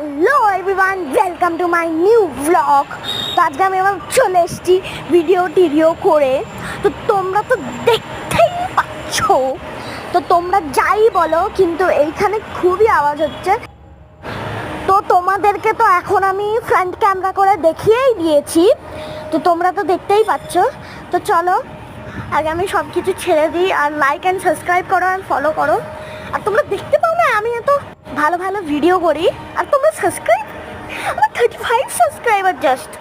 Hello everyone, welcome to my new blog. তো আজকে আমি আবার চলে এসেছি ভিডিও করে। তো তোমরা তো দেখতেই পাচ্ছ, তো তোমরা যাই বলো কিন্তু এইখানে খুবই আওয়াজ হচ্ছে। তো তোমাদেরকে তো এখন আমি ফ্রন্ট ক্যামেরা করে দেখিয়েই দিয়েছি, তো তোমরা তো দেখতেই পাচ্ছ। তো চলো আগে আমি সব কিছু ছেড়ে দিই, আর লাইক অ্যান্ড সাবস্ক্রাইব করো আর ফলো করো। আর তোমরা দেখতে পাও না আমি এত ভালো ভালো ভিডিও করি, আর তোমরা সাবস্ক্রাইব, আমার 35 সাবস্ক্রাইবার জাস্ট।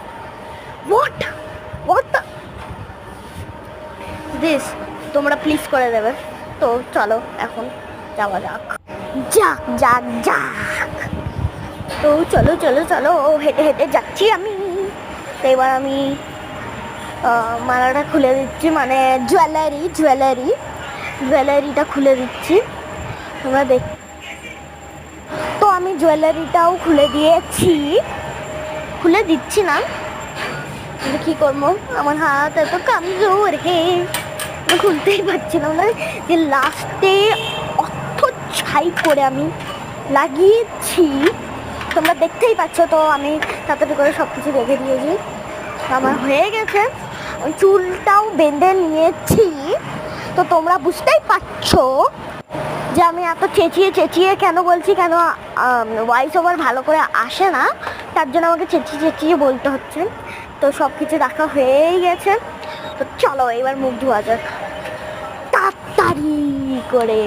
হোয়াট দিস, তোমরা প্লিজ করে দেবে। তো চলো এখন যাওয়া যাক। তো চলো হেঁটে হেঁটে যাচ্ছি আমি। তো এবার আমি মালাটা খুলে দিচ্ছি, মানে জুয়েলারিটা খুলে দিচ্ছি। তোমরা দেখ, তো আমি জুয়েলারিটাও খুলে দিচ্ছি না, কিন্তু কী করবো, আমার হাত এত কামজোর হে, আমি খুলতেই পারছিলাম না। যে লাস্টে অর্থ ছাই করে আমি লাগিয়েছি, তোমরা দেখতেই পাচ্ছ। তো আমি তাড়াতাড়ি করে সব কিছু রেখে দিয়েছি, আমার হয়ে গেছে। ওই চুলটাও বেঁধে নিয়েছি। তো তোমরা বুঝতেই পারছো যে আমি এত চেঁচিয়ে কেন বলছি, কেন ভয়েস ওভার ভালো করে আসে না, তার জন্য আমাকে চেঁচিয়ে বলতে হচ্ছে। তো সব কিছু রাখা হয়েই গেছে। তো চলো এবার মুখ ধোয়া যাক তাড়াতাড়ি করে।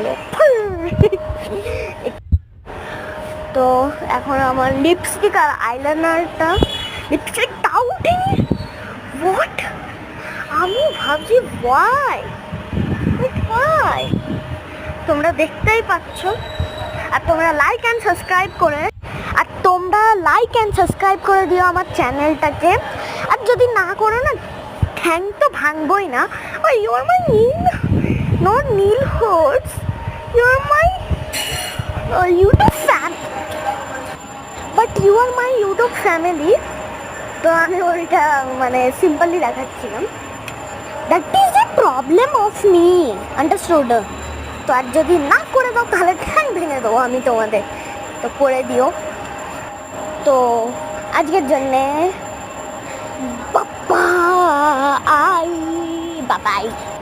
তো এখন আমার লিপস্টিক আর আইলাইনারটা, লিপস্টিকটাও উঠেনি। হোয়াট, আমি ভাবছি ওয়াই তোমরা দেখতেই পাচ্ছ। আর তোমরা লাইক অ্যান্ড সাবস্ক্রাইব করে দিও আমার চ্যানেলটাকে। আর যদি না করো না, ঠ্যাং তো ভাঙবই না। Oh you are my not nil horse, you are my YouTube fan, but you are my YouTube family. তো আমি ওইটা মানে সিম্পলি দেখাচ্ছিলাম। That is the problem of me, understood? তো আর যদি না করে দাও তাহলে ঠ্যাং ভেঙে দেবো আমি তোমাদের। তো করে দিও। তো আজকের জন্যে বাবাই।